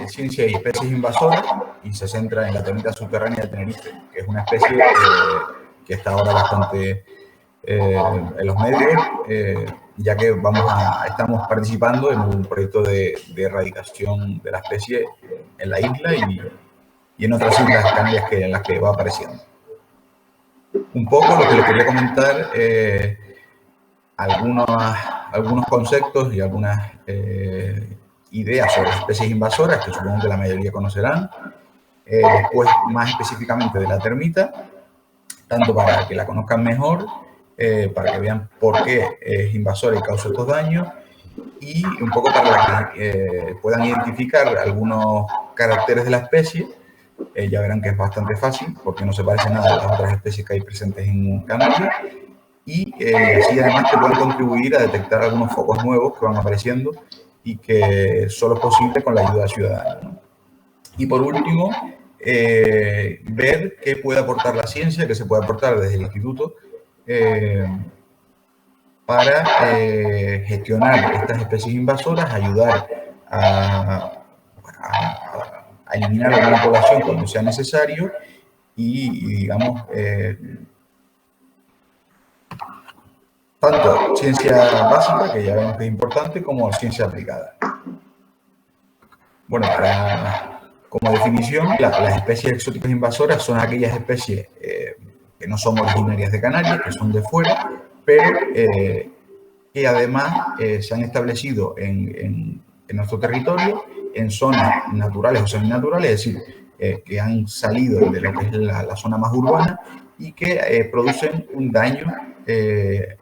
Ciencia y Especies Invasoras y se centra en la termita subterránea de Tenerife, que es una especie que está ahora bastante en los medios, ya que estamos participando en un proyecto de erradicación de la especie en la isla y en otras islas canarias en las que va apareciendo. Un poco lo que les quería comentar, algunos conceptos y algunas ideas sobre especies invasoras que supongo que la mayoría conocerán. Después, más específicamente de la termita, tanto para que la conozcan mejor, para que vean por qué es invasora y causa estos daños, y un poco para que puedan identificar algunos caracteres de la especie. Ya verán que es bastante fácil porque no se parece nada a las otras especies que hay presentes en Canarias, y así además que pueden contribuir a detectar algunos focos nuevos que van apareciendo y que solo es posible con la ayuda ciudadana, ¿no? Y por último, ver qué puede aportar la ciencia, qué se puede aportar desde el instituto para gestionar estas especies invasoras, ayudar a eliminar alguna población cuando sea necesario y digamos, tanto ciencia básica, que ya vemos que es importante, como ciencia aplicada. Bueno, como definición, las especies exóticas invasoras son aquellas especies que no son originarias de Canarias, que son de fuera, pero que además se han establecido en nuestro territorio, en zonas naturales o seminaturales, es decir, que han salido de lo que es la zona más urbana y que producen un daño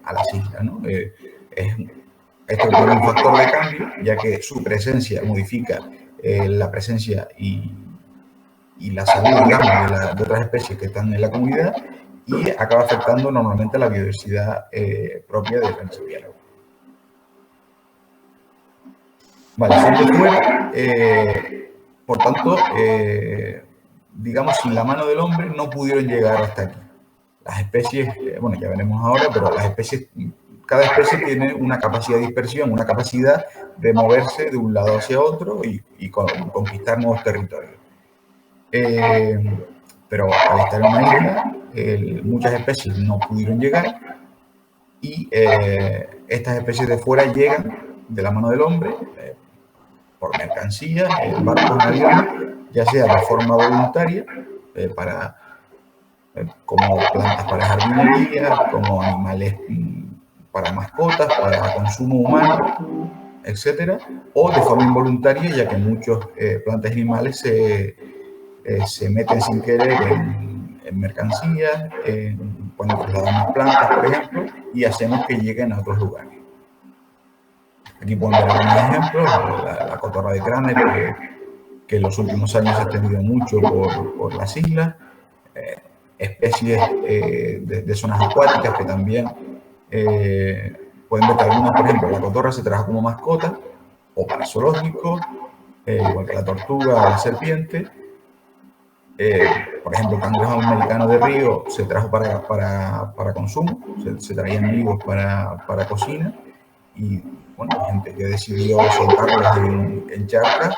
a las islas, ¿no? Esto tiene un factor de cambio, ya que su presencia modifica la presencia y la salud, digamos, de otras especies que están en la comunidad, y acaba afectando normalmente a la biodiversidad propia del archipiélago. Vale, son de fuera, por tanto, digamos, sin la mano del hombre no pudieron llegar hasta aquí. Las especies, bueno, ya veremos ahora, pero las especies, cada especie tiene una capacidad de dispersión, una capacidad de moverse de un lado hacia otro y conquistar nuevos territorios. Pero al estar en una isla, muchas especies no pudieron llegar y estas especies de fuera llegan de la mano del hombre por mercancías, en barcos, en aviones, ya sea de forma voluntaria, como plantas para jardinería, como animales para mascotas, para consumo humano, etcétera, o de forma involuntaria, ya que muchos plantas y animales se meten sin querer en mercancías, cuando trasladamos plantas, por ejemplo, y hacemos que lleguen a otros lugares. Aquí pueden ver algunos ejemplos, la cotorra de Cramer, que en los últimos años se ha extendido mucho por las islas, especies de zonas acuáticas que también pueden ver que algunas, por ejemplo, la cotorra se trajo como mascota o para zoológicos, igual que la tortuga o la serpiente. Por ejemplo, el cangrejo americano de río se trajo para consumo, se traían vivos para cocina, y bueno, hay gente que decidió soltarlos en charcas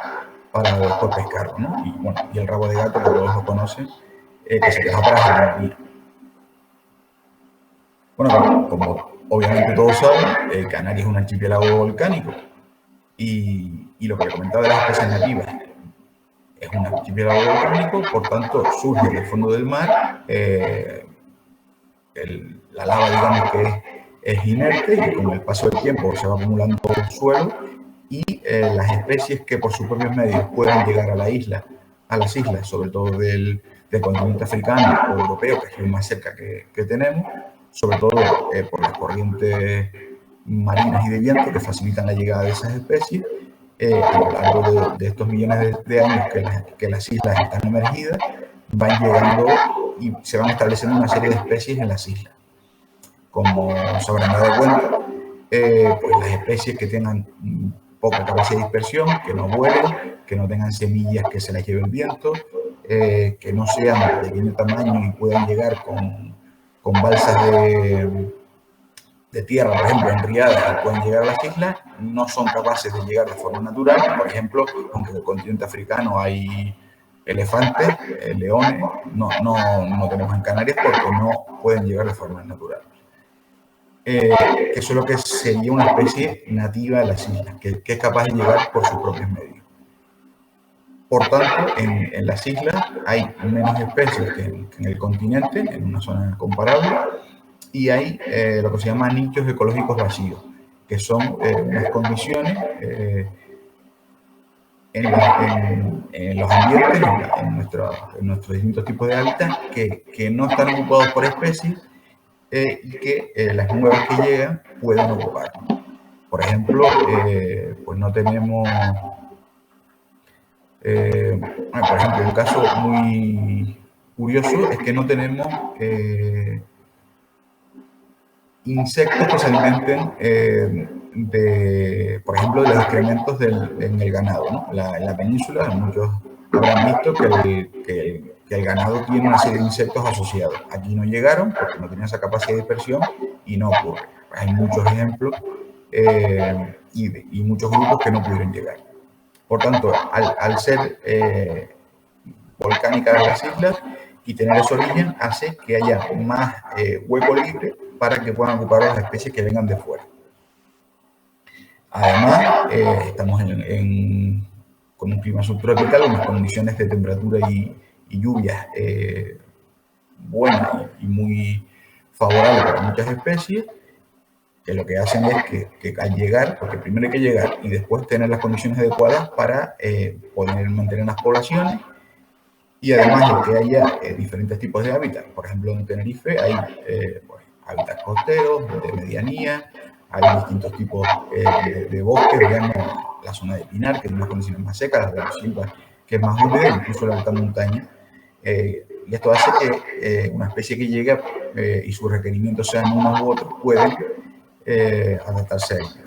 para después pescarlos, ¿no? Y bueno, y el rabo de gato, que todos lo conocen, que se trajo para jardinería. Bueno, como obviamente todos saben, Canarias es un archipiélago volcánico, y lo que le comentaba de las especies nativas, es un archipiélago volcánico, por tanto surge del fondo del mar, la lava, digamos, que es inerte y con el paso del tiempo se va acumulando en el suelo, y las especies que por sus propios medios puedan llegar a las islas, sobre todo del continente africano o europeo, que es lo más cerca que tenemos, sobre todo por las corrientes marinas y de viento que facilitan la llegada de esas especies. A lo largo de estos millones de años que las islas están emergidas, van llegando y se van estableciendo una serie de especies en las islas. Como se habrán dado cuenta, pues las especies que tengan poca capacidad de dispersión, que no vuelen, que no tengan semillas que se las lleve el viento, que no sean de pequeño tamaño y puedan llegar con balsas de tierra, por ejemplo, en riadas, pueden llegar a las islas, no son capaces de llegar de forma natural. Por ejemplo, aunque en el continente africano hay elefantes, leones, no tenemos en Canarias porque no pueden llegar de forma natural. Que eso es lo que sería una especie nativa de las islas, que es capaz de llegar por sus propios medios. Por tanto, en las islas hay menos especies que en el continente, en una zona comparable, y hay lo que se llama nichos ecológicos vacíos, que son unas condiciones en los ambientes, en nuestros distintos tipos de hábitats, que no están ocupados por especies y que las nuevas que llegan pueden ocupar. Por ejemplo, pues no tenemos, por ejemplo, un caso muy curioso es que no tenemos insectos que se alimenten por ejemplo, de los excrementos en el ganado, ¿no? En la península muchos habrán visto que el ganado tiene una serie de insectos asociados. Aquí no llegaron porque no tenían esa capacidad de dispersión y no ocurre. Hay muchos ejemplos y muchos grupos que no pudieron llegar. Por tanto, al ser volcánicas las islas y tener ese origen hace que haya más hueco libre para que puedan ocupar las especies que vengan de fuera. Además, estamos con un clima subtropical, unas condiciones de temperatura y lluvias buenas y muy favorables para muchas especies, que lo que hacen es que al llegar, porque primero hay que llegar y después tener las condiciones adecuadas para poder mantener las poblaciones, y además de que haya diferentes tipos de hábitats. Por ejemplo, en Tenerife hay pues, hábitats costeros, de medianía, hay distintos tipos de bosques, digamos, la zona de Pinar, que tiene unas condiciones más secas, la Silva, que es más húmeda, incluso la alta montaña. Y esto hace que una especie que llega y sus requerimientos sean unos u otros, pueden adaptarse a ellos.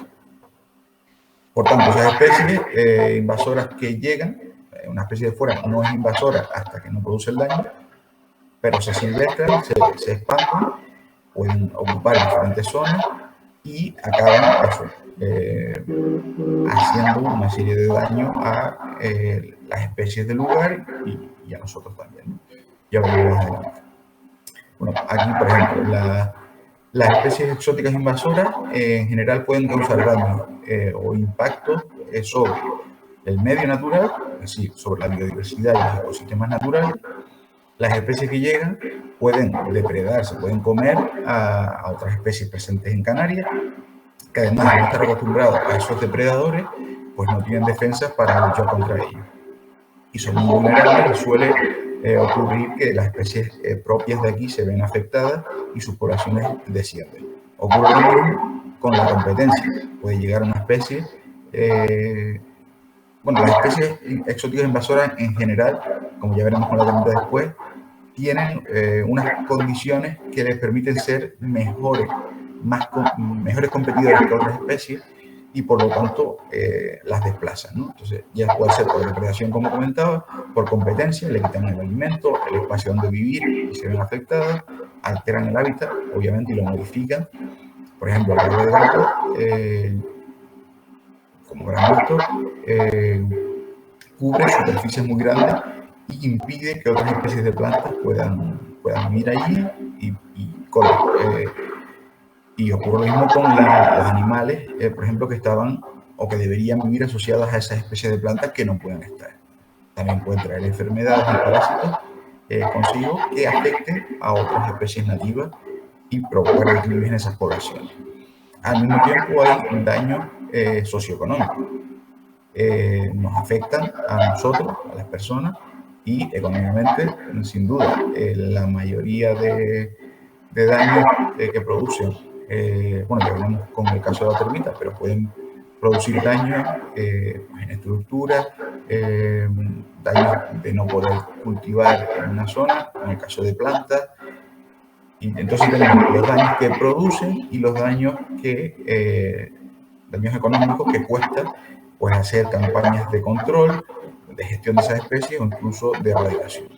Por tanto, esas especies invasoras que llegan, una especie de fuera no es invasora hasta que no produce el daño, pero se silvestran, se expanden, pueden ocupar diferentes zonas y acaban haciendo una serie de daño a las especies del lugar y a nosotros también, ¿no? Ya veremos adelante. Bueno, aquí, por ejemplo, las especies exóticas invasoras en general pueden causar daño o impacto sobre el medio natural, es decir, sobre la biodiversidad y los ecosistemas naturales. Las especies que llegan pueden depredar, se pueden comer a otras especies presentes en Canarias, que además de no estar acostumbrados a esos depredadores, pues no tienen defensas para luchar contra ellos. Y son muy vulnerables y suele ocurrir que las especies propias de aquí se ven afectadas y sus poblaciones descienden. Ocurre lo mismo con la competencia. Puede llegar una especie, bueno, las especies exóticas invasoras en general, como ya veremos con la tormenta después, tienen unas condiciones que les permiten ser mejores competidores que otras especies y por lo tanto las desplazan, ¿no? Entonces ya puede ser por depredación, como comentaba, por competencia, le quitan el alimento, el espacio donde vivir y se ven afectadas, alteran el hábitat, obviamente, y lo modifican. Por ejemplo, el barro de gato, como habrán visto, cubre superficies muy grandes y impide que otras especies de plantas puedan vivir allí y ocurre lo mismo con los animales, por ejemplo, que estaban o que deberían vivir asociadas a esas especies de plantas que no pueden estar. También pueden traer enfermedades y parásitos consigo que afecten a otras especies nativas y provocar declives en esas poblaciones. Al mismo tiempo hay daños socioeconómicos. Nos afectan a nosotros, a las personas, y económicamente, sin duda, la mayoría de daños que producen, bueno, ya hablamos con el caso de la termita, pero pueden producir daños en estructuras, daños de no poder cultivar en una zona, en el caso de plantas. Y entonces tenemos los daños que producen y los daños daños económicos que cuesta pues hacer campañas de control, de gestión de esas especies o incluso de erradicación.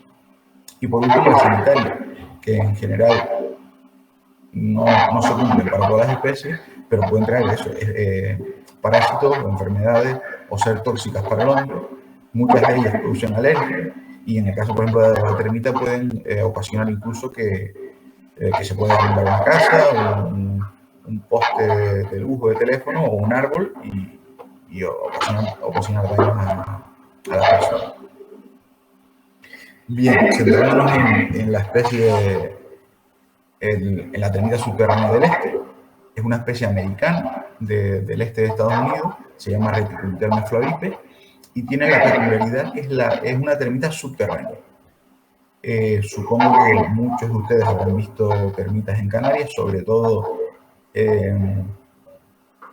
Y por último, el sanitario, que en general no se cumplen para todas las especies, pero pueden traer eso, parásitos o enfermedades o ser tóxicas para el hombre. Muchas de ellas producen alergia y en el caso, por ejemplo, de la termita pueden ocasionar incluso que se pueda derrumbar una casa, un poste de luz o de teléfono o un árbol y ocasionar daños a la persona. Bien, centrándonos en la especie, en la termita subterránea del este, es una especie americana del este de Estados Unidos, se llama Reticulitermes flavipe y tiene la peculiaridad que es una termita subterránea. Supongo que muchos de ustedes habrán visto termitas en Canarias, sobre todo,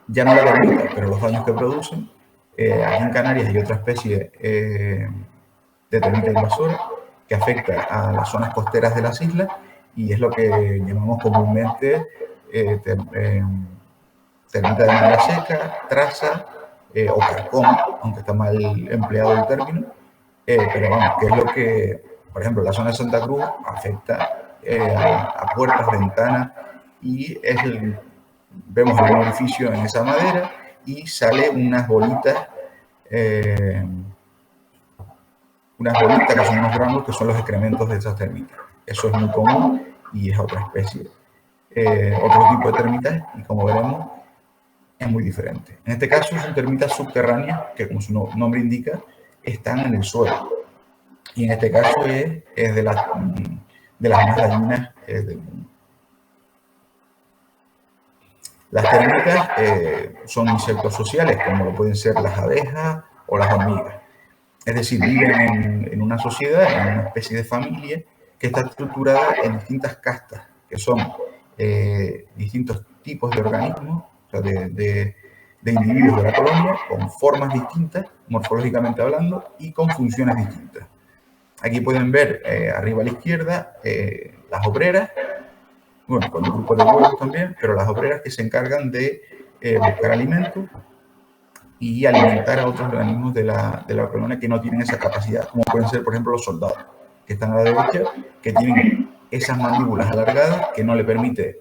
ya no la termita, pero los daños que producen. Aquí en Canarias hay otra especie de termita invasora que afecta a las zonas costeras de las islas y es lo que llamamos comúnmente termita de madera seca, traza o carcoma, aunque está mal empleado el término, pero vamos, que es lo que, por ejemplo, la zona de Santa Cruz afecta a puertas, ventanas y vemos el orificio en esa madera y sale unas bolitas que son unos granos que son los excrementos de esas termitas. Eso es muy común y es otra especie, otro tipo de termitas y como veremos es muy diferente. En este caso son termitas subterráneas que, como su nombre indica, están en el suelo. Y en este caso es de las más dañinas del mundo. Las termitas son insectos sociales, como lo pueden ser las abejas o las hormigas. Es decir, viven en una sociedad, en una especie de familia que está estructurada en distintas castas, que son distintos tipos de organismos, o sea, de individuos de la colonia, con formas distintas, morfológicamente hablando, y con funciones distintas. Aquí pueden ver arriba a la izquierda las obreras, bueno, con un grupo de huevos también, pero las obreras que se encargan de buscar alimento y alimentar a otros organismos de la colonia que no tienen esa capacidad, como pueden ser, por ejemplo, los soldados, que están a la derecha, que tienen esas mandíbulas alargadas que no le permite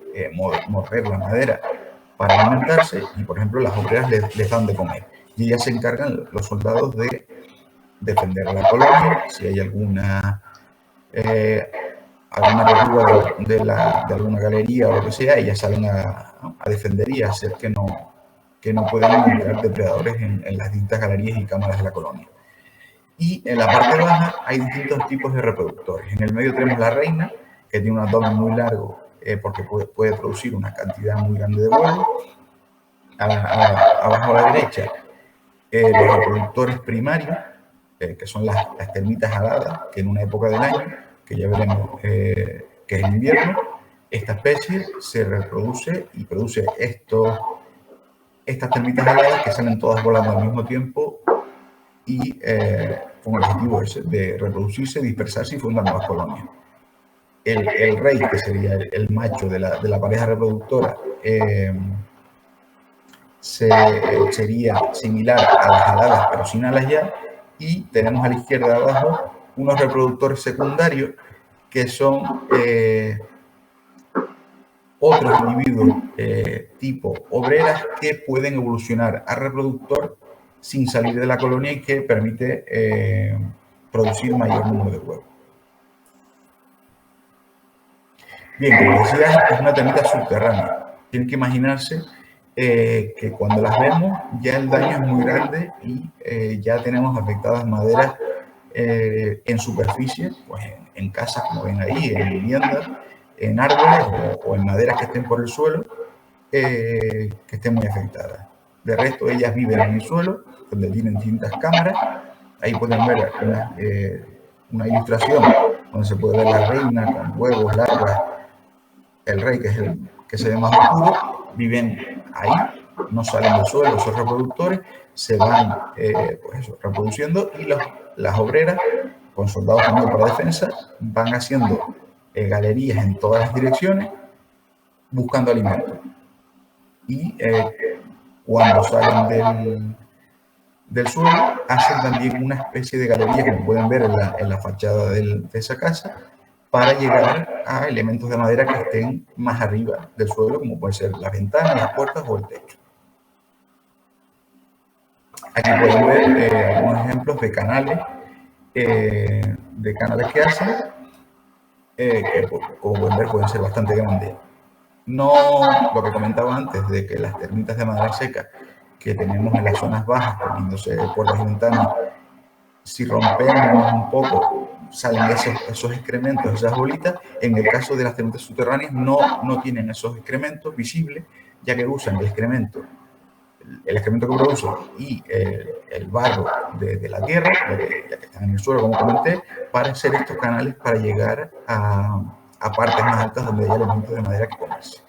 morder la madera para alimentarse y, por ejemplo, las obreras les dan de comer. Y ellas se encargan, los soldados, de defender la colonia, si hay alguna rotura de alguna galería o lo que sea, ellas salen a defender y a hacer que no puedan entrar depredadores en las distintas galerías y cámaras de la colonia. Y en la parte baja hay distintos tipos de reproductores. En el medio tenemos la reina, que tiene un abdomen muy largo porque puede producir una cantidad muy grande de huevos. Abajo a la derecha, los reproductores primarios, que son las termitas aladas, que en una época del año, que ya veremos que es el invierno, esta especie se reproduce y produce estas termitas aladas que salen todas volando al mismo tiempo y con el objetivo de reproducirse, dispersarse y fundar nuevas colonias. El rey, que sería el macho de la pareja reproductora, sería similar a las aladas, pero sin alas ya, y tenemos a la izquierda de abajo unos reproductores secundarios que son otros individuos tipo obreras que pueden evolucionar a reproductor sin salir de la colonia y que permite producir mayor número de huevos. Bien, como decía, es una termita subterránea. Tienen que imaginarse que cuando las vemos ya el daño es muy grande y ya tenemos afectadas maderas en superficie, pues en casas, como ven ahí, en viviendas, en árboles o en maderas que estén por el suelo, que estén muy afectadas. De resto, ellas viven en el suelo, donde tienen distintas cámaras. Ahí pueden ver una ilustración donde se puede ver la reina con huevos, larvas, el rey, que es el que se ve más oscuro, viven ahí, no salen del suelo, esos reproductores se van pues eso, reproduciendo y las obreras, con soldados también para defensa, van haciendo galerías en todas las direcciones buscando alimento. Y cuando salen del suelo, hacen también una especie de galería, como pueden ver en la fachada de esa casa, para llegar a elementos de madera que estén más arriba del suelo, como pueden ser las ventanas, las puertas o el techo. Aquí pueden ver algunos ejemplos de canales que hacen, que como pueden ver pueden ser bastante grandes. No lo que comentaba antes de que las termitas de madera seca que tenemos en las zonas bajas, poniéndose puertas y ventanas, si rompemos un poco, salen esos excrementos, esas bolitas. En el caso de las termitas subterráneas no tienen esos excrementos visibles, ya que usan el excremento que producen y el barro de la tierra, ya que están en el suelo, como comenté, para hacer estos canales para llegar a partes más altas donde hay elementos de madera que comerse.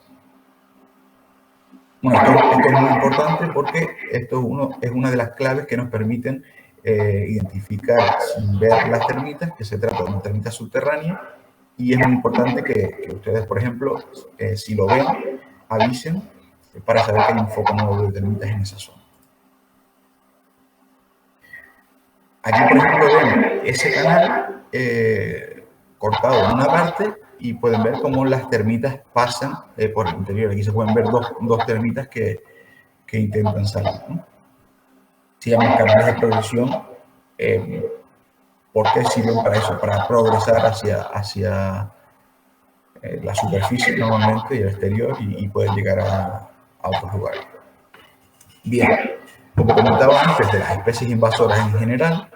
Bueno, esto es muy importante porque esto es una de las claves que nos permiten identificar sin ver las termitas que se trata de una termita subterránea, y es muy importante que ustedes, por ejemplo, si lo ven, avisen para saber que hay un foco nuevo de termitas en esa zona. Aquí, por ejemplo, ven ese canal cortado en una parte y pueden ver cómo las termitas pasan por el interior. Aquí se pueden ver dos termitas que intentan salir, ¿no? Se llaman canales de progresión. ¿Por qué sirven para eso? Para progresar hacia la superficie normalmente y el exterior y poder llegar a otros lugares. Bien, como comentaba antes de las especies invasoras en general,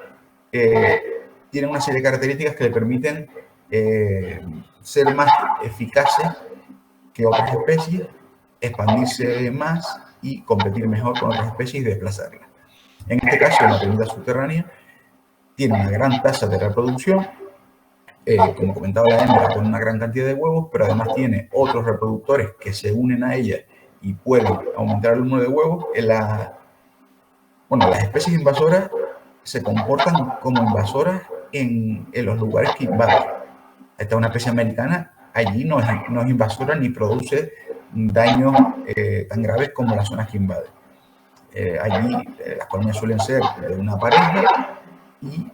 tienen una serie de características que le permiten ser más eficaces que otras especies, expandirse más y competir mejor con otras especies y desplazarlas. En este caso, la termita subterránea tiene una gran tasa de reproducción, como comentaba, la hembra con una gran cantidad de huevos, pero además tiene otros reproductores que se unen a ella y pueden aumentar el número de huevos. Las especies invasoras se comportan como invasoras en los lugares que invaden. Esta es una especie americana, allí no es invasora ni produce daños tan graves como las zonas que invaden. Allí las colonias suelen ser de una pareja y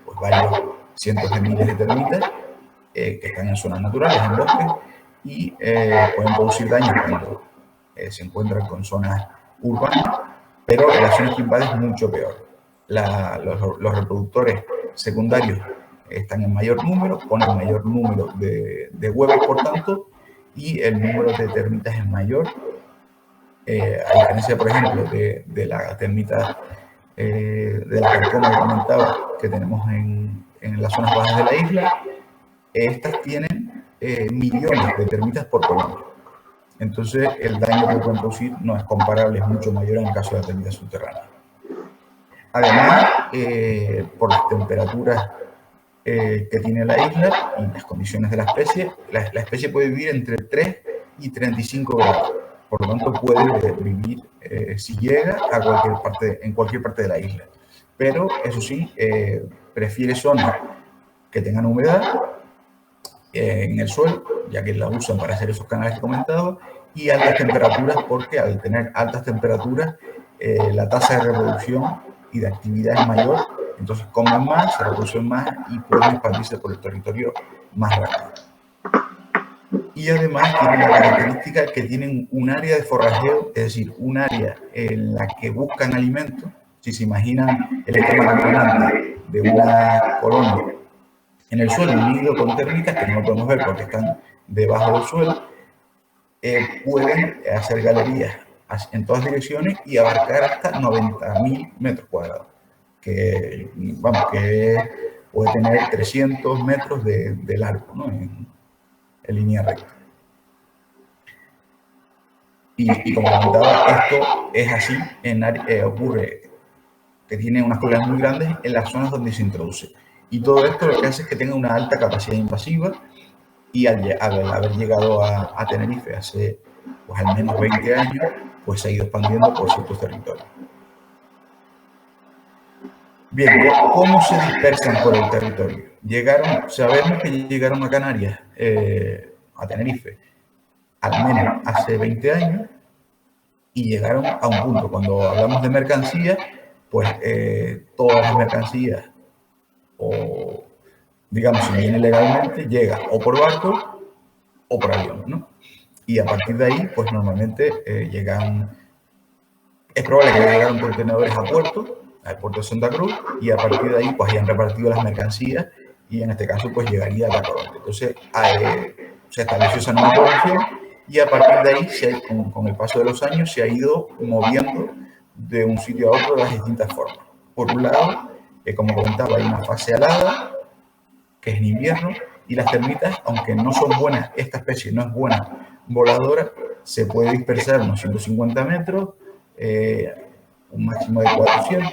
pues varios cientos de miles de termitas que están en zonas naturales, en bosques, y pueden producir daños cuando se encuentran con zonas urbanas, pero en las zonas que invaden es mucho peor. Los reproductores secundarios están en mayor número, ponen mayor número de huevos, por tanto, y el número de termitas es mayor. A diferencia, por ejemplo, de la termita de la carcoma que comentaba, que tenemos en las zonas bajas de la isla, estas tienen millones de termitas por colonia. Entonces, el daño que pueden producir no es comparable, es mucho mayor en el caso de la termita subterránea. Además, por las temperaturas que tiene la isla y las condiciones de la especie puede vivir entre 3 y 35 grados. Por lo tanto, puede vivir, si llega, en cualquier parte de la isla. Pero, eso sí, prefiere zonas que tengan humedad en el suelo, ya que la usan para hacer esos canales que he comentado, y altas temperaturas, porque al tener altas temperaturas, la tasa de reproducción y de actividad es mayor, entonces comen más, se reproducen más y pueden expandirse por el territorio más rápido. Y además tienen la característica que tienen un área de forrajeo, es decir, un área en la que buscan alimento. Si se imaginan el esquema caminante de una colonia en el suelo, un nido con termitas, que no lo podemos ver porque están debajo del suelo, pueden hacer galerías en todas direcciones y abarcar hasta 90.000 metros cuadrados, que puede tener 300 metros de largo, ¿no? en línea recta. Y como comentaba, esto es así, ocurre que tiene unas colonias muy grandes en las zonas donde se introduce. Y todo esto lo que hace es que tenga una alta capacidad invasiva, y al haber llegado a Tenerife hace pues, al menos 20 años, pues se ha ido expandiendo por ciertos territorios. Bien, ¿cómo se dispersan por el territorio? Sabemos que llegaron a Canarias, a Tenerife, al menos hace 20 años, y llegaron a un punto. Cuando hablamos de mercancías, pues todas las mercancías o digamos, si viene legalmente, llega o por barco o por avión, ¿no? Y a partir de ahí, pues normalmente es probable que llegaran contenedores al puerto de Santa Cruz, y a partir de ahí, pues hayan repartido las mercancías y en este caso, pues llegaría a la colonia. Entonces, se estableció esa nueva población y a partir de ahí, con el paso de los años, se ha ido moviendo de un sitio a otro de las distintas formas. Por un lado, como comentaba, hay una fase alada, que es en invierno, y las termitas, aunque no son buenas, esta especie no es buena voladora, se puede dispersar unos 150 metros, un máximo de 400,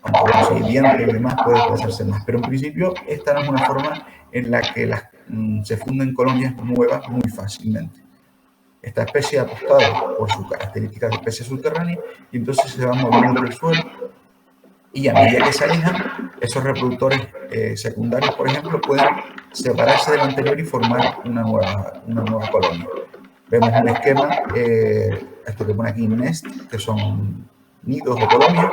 aunque bueno, si hay viento y demás puede desplazarse más, pero en principio esta no es una forma en la que se funden colonias nuevas muy fácilmente. Esta especie ha apostado por sus características de especie subterránea y entonces se va moviendo por el suelo, y a medida que se alejan, esos reproductores secundarios, por ejemplo, pueden separarse del anterior y formar una nueva colonia. Vemos un esquema, esto que pone aquí nest, que son nidos o colonias,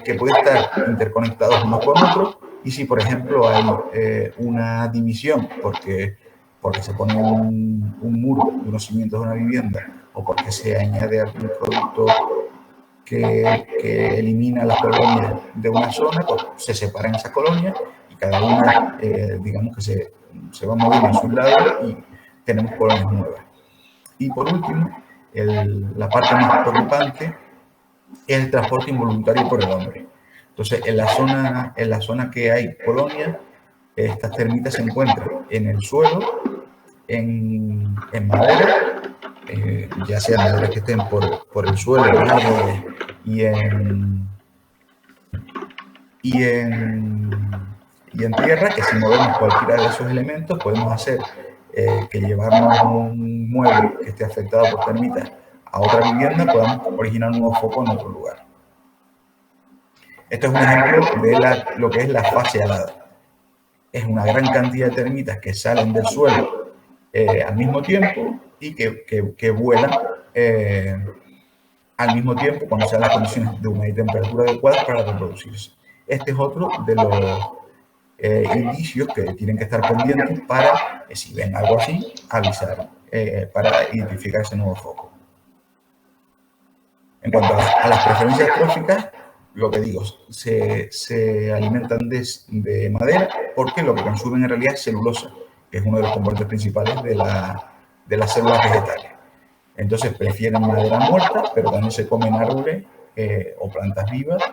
que pueden estar interconectados unos con otros, y si, por ejemplo, hay una división porque se pone un muro de unos cimientos de una vivienda, o porque se añade algún producto que elimina las colonias de una zona, pues se separan esas colonias y cada una, digamos que se va moviendo a su lado y tenemos colonias nuevas. Y por último, la parte más preocupante es el transporte involuntario por el hombre. Entonces, en la zona que hay colonias, estas termitas se encuentran en el suelo, en madera, ya sean maderas que estén por el suelo, y en tierra, que si movemos cualquiera de esos elementos podemos hacer que llevarnos un mueble que esté afectado por termitas a otra vivienda, podamos originar un nuevo foco en otro lugar. Esto es un ejemplo de lo que es la fase alada. Es una gran cantidad de termitas que salen del suelo al mismo tiempo y que vuelan al mismo tiempo cuando sean las condiciones de humedad y temperatura adecuadas para reproducirse. Este es otro de los indicios que tienen que estar pendientes para, si ven algo así, avisar para identificar ese nuevo foco. En cuanto a las preferencias tróficas, lo que digo, se alimentan de madera porque lo que consumen en realidad es celulosa, que es uno de los componentes principales de las células vegetales. Entonces prefieren madera muerta, pero también se comen árboles o plantas vivas,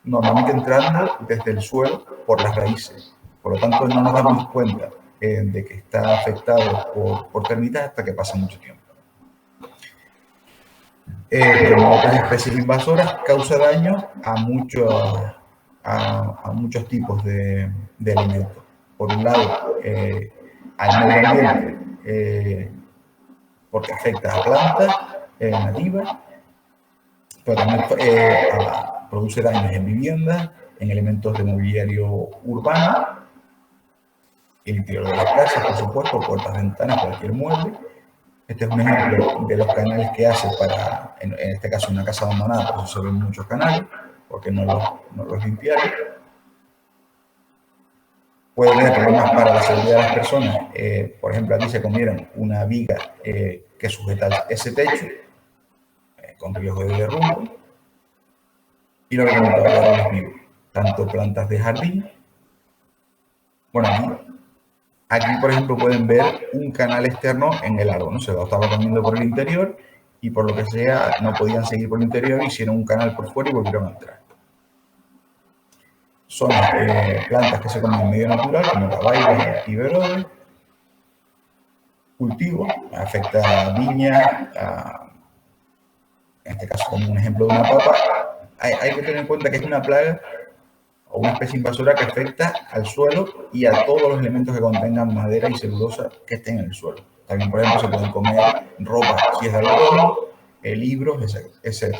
normalmente entrando desde el suelo por las raíces. Por lo tanto, no nos damos cuenta de que está afectado por termitas hasta que pasa mucho tiempo. Como otras especies invasoras, causa daño a muchos tipos de alimentos. Por un lado, al medio ambiente, porque afecta a plantas nativas, pero también produce daños en viviendas, en elementos de mobiliario urbano, el interior de las casas, por supuesto, puertas, ventanas, cualquier mueble. Este es un ejemplo de los canales que hace para, en este caso, una casa abandonada, por eso se ven muchos canales, porque no los limpiaron. Puede tener problemas para la seguridad de las personas. Por ejemplo, aquí se comieron una viga que sujeta ese techo, con riesgo de derrumbe. Y lo que comentaba de árboles vivos, tanto plantas de jardín. Bueno, aquí, por ejemplo, pueden ver un canal externo en el árbol, ¿no? Se lo estaba comiendo por el interior y por lo que sea no podían seguir por el interior, hicieron un canal por fuera y volvieron a entrar. Son plantas que se comen en medio natural, como caballos y verodes. Cultivo, afecta a viña, en este caso como un ejemplo de una papa. Hay que tener en cuenta que es una plaga o una especie invasora que afecta al suelo y a todos los elementos que contengan madera y celulosa que estén en el suelo. También, por ejemplo, se pueden comer ropa si es de algodón, libros, etc.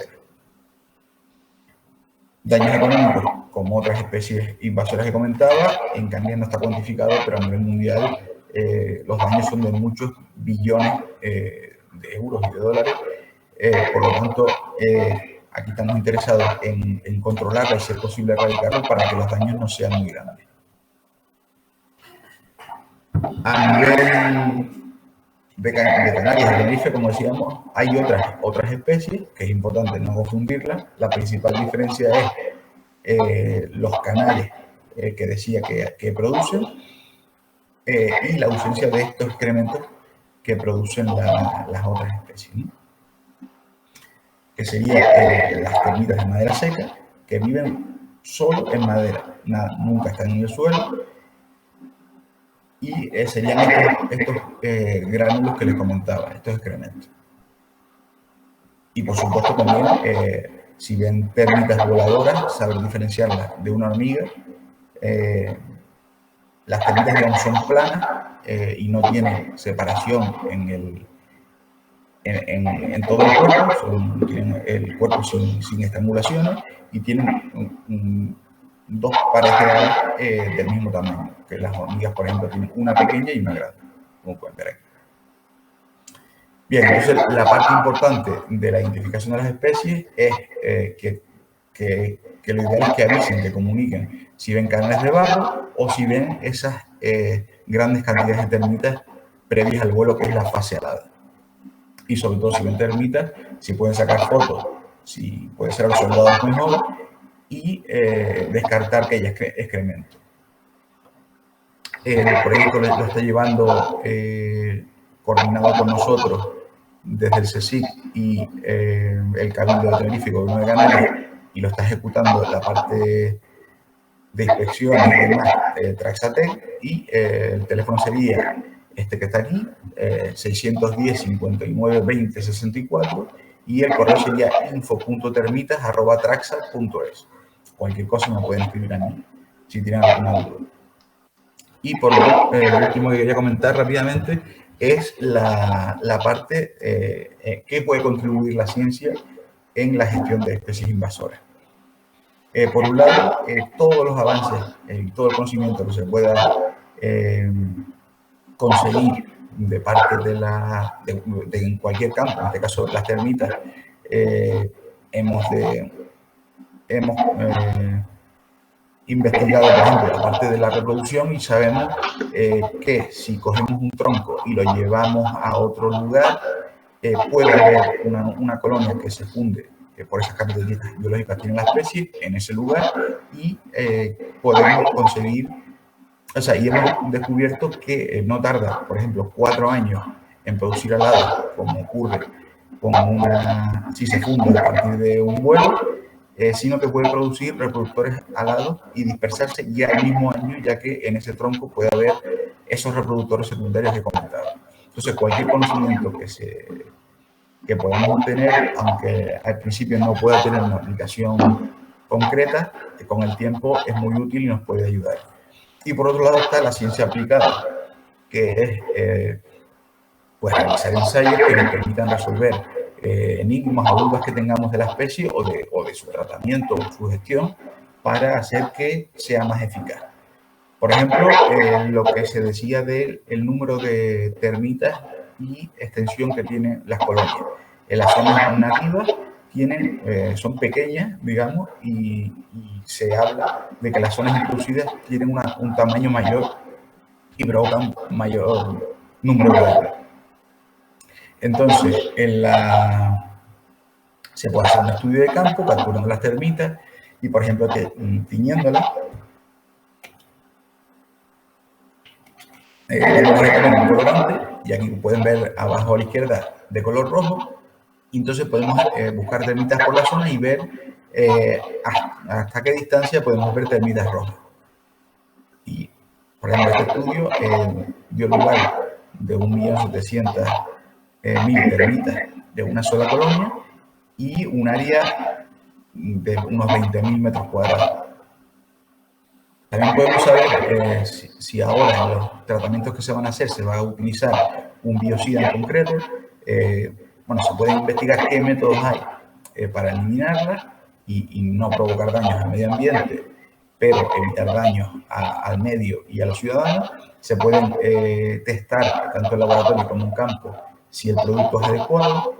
Daños económicos, como otras especies invasoras que comentaba, en cambio no está cuantificado, pero a nivel mundial los daños son de muchos billones de euros y de dólares. Por lo tanto, aquí estamos interesados en controlarla y, si es posible, erradicarlo para que los daños no sean muy grandes. A nivel de Canarias, de Tenerife, como decíamos, hay otras especies, que es importante no confundirlas. La principal diferencia es los canales que decía que producen y la ausencia de estos excrementos que producen las otras especies, ¿no? Que serían las termitas de madera seca, que viven solo en madera, nunca están en el suelo, y serían estos gránulos que les comentaba, estos excrementos. Y por supuesto también, si ven termitas voladoras, saber diferenciarlas de una hormiga. Las termitas, digamos, son planas y no tienen separación en todo el cuerpo, tienen el cuerpo sin estrangulaciones y tienen dos pares de alas del mismo tamaño, que las hormigas, por ejemplo, tienen una pequeña y una grande, como pueden ver aquí. Bien, entonces la parte importante de la identificación de las especies es que lo ideal es que avisen, que comuniquen si ven canales de barro o si ven esas grandes cantidades de termitas previas al vuelo, que es la fase alada. Y sobre todo si ven termitas, si pueden sacar fotos, si puede ser a los soldados mejor, y descartar que haya excremento. El proyecto lo está llevando coordinado con nosotros desde el CSIC y el Cabildo de Tenerife y Gobierno de Canarias, y lo está ejecutando la parte de inspecciones y demás, Traxatec, y el teléfono sería este que está aquí, 610 59 20 64, y el correo sería info.termitas@traxa.es. Cualquier cosa me pueden escribir a mí si tienen alguna duda. Y por lo último que quería comentar rápidamente es la parte que puede contribuir la ciencia en la gestión de especies invasoras. Por un lado, todos los avances y todo el conocimiento que se pueda conseguir de parte de en cualquier campo, en este caso las termitas, hemos investigado, por ejemplo, la parte de la reproducción, y sabemos que si cogemos un tronco y lo llevamos a otro lugar, puede haber una colonia que se funde por esas características biológicas que tiene la especie en ese lugar, y podemos conseguir, o sea, y hemos descubierto que no tarda, por ejemplo, 4 años en producir alados, como ocurre si se funde a partir de un vuelo, sino que puede producir reproductores alados y dispersarse ya el mismo año, ya que en ese tronco puede haber esos reproductores secundarios que comentaba. Entonces, cualquier conocimiento que podamos obtener, aunque al principio no pueda tener una aplicación concreta, con el tiempo es muy útil y nos puede ayudar. Y por otro lado está la ciencia aplicada, que es pues realizar ensayos que nos permitan resolver enigmas o dudas que tengamos de la especie o de su tratamiento o su gestión, para hacer que sea más eficaz. Por ejemplo, lo que se decía del número de termitas y extensión que tienen las colonias. En las zonas nativas son pequeñas, digamos, y se habla de que las zonas introducidas tienen un tamaño mayor y provocan mayor número de aves. Entonces, se puede hacer un estudio de campo capturando las termitas y, por ejemplo, tiñéndolas, un colorante, y aquí pueden ver abajo a la izquierda de color rojo, y entonces podemos buscar termitas por la zona y ver hasta qué distancia podemos ver termitas rojas. Y, por ejemplo, este estudio dio lugar de 1.700.000 termitas de una sola colonia y un área de unos 20.000 metros cuadrados. También podemos saber si ahora en los tratamientos que se van a hacer se va a utilizar un biocida en concreto. Bueno, se puede investigar qué métodos hay para eliminarlas y no provocar daños al medio ambiente, pero evitar daños al medio y a los ciudadanos. Se pueden testar tanto en laboratorio como en campo si el producto es adecuado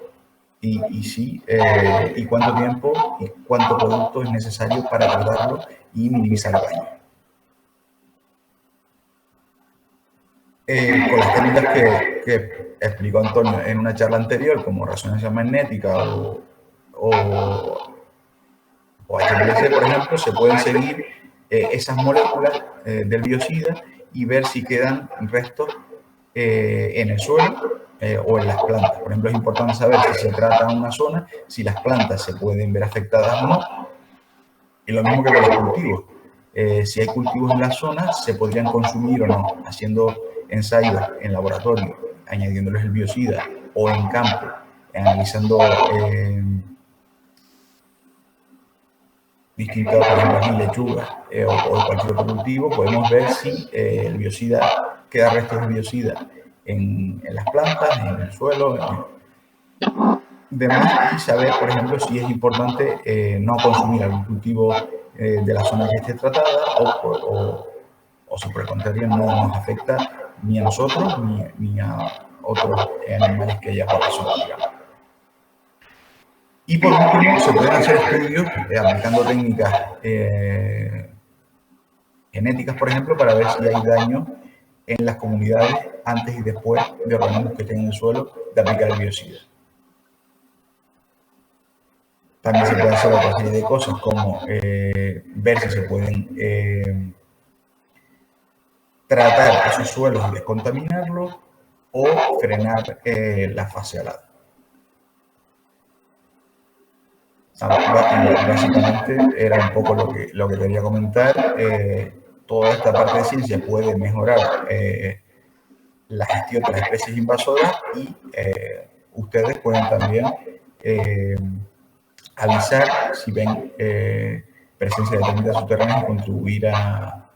y cuánto tiempo y cuánto producto es necesario para tratarlo y minimizar el daño. con las técnicas que explicó Antonio en una charla anterior, como resonancia magnética o HPLC, por ejemplo, se pueden seguir esas moléculas del biocida y ver si quedan restos en el suelo o en las plantas. Por ejemplo, es importante saber si se trata de una zona, si las plantas se pueden ver afectadas o no. Y lo mismo que con los cultivos. Si hay cultivos en la zona, se podrían consumir o no, haciendo ensayos en laboratorio, añadiéndoles el biocida, o en campo, analizando distintas, por ejemplo, aquí lechugas o cualquier otro cultivo, podemos ver si el biocida, queda restos de biocida en las plantas, en el suelo, demás, y saber, por ejemplo, si es importante no consumir algún cultivo de la zona que esté tratada o si por el contrario no nos afecta ni a nosotros ni a otros animales que haya por la zona, digamos. Y por último, se pueden hacer estudios aplicando técnicas genéticas, por ejemplo, para ver si hay daño en las comunidades antes y después de organismos que estén en el suelo de aplicar el biocida. También se puede hacer otra serie de cosas como ver si se pueden tratar esos suelos y descontaminarlos o frenar la fase alada. Básicamente era un poco lo que quería comentar. Toda esta parte de ciencia puede mejorar la gestión de las especies invasoras y ustedes pueden también avisar si ven presencia de termitas subterráneas y contribuir a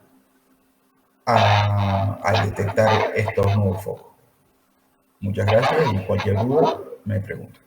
detectar estos nuevos focos. Muchas gracias y cualquier duda me pregunten.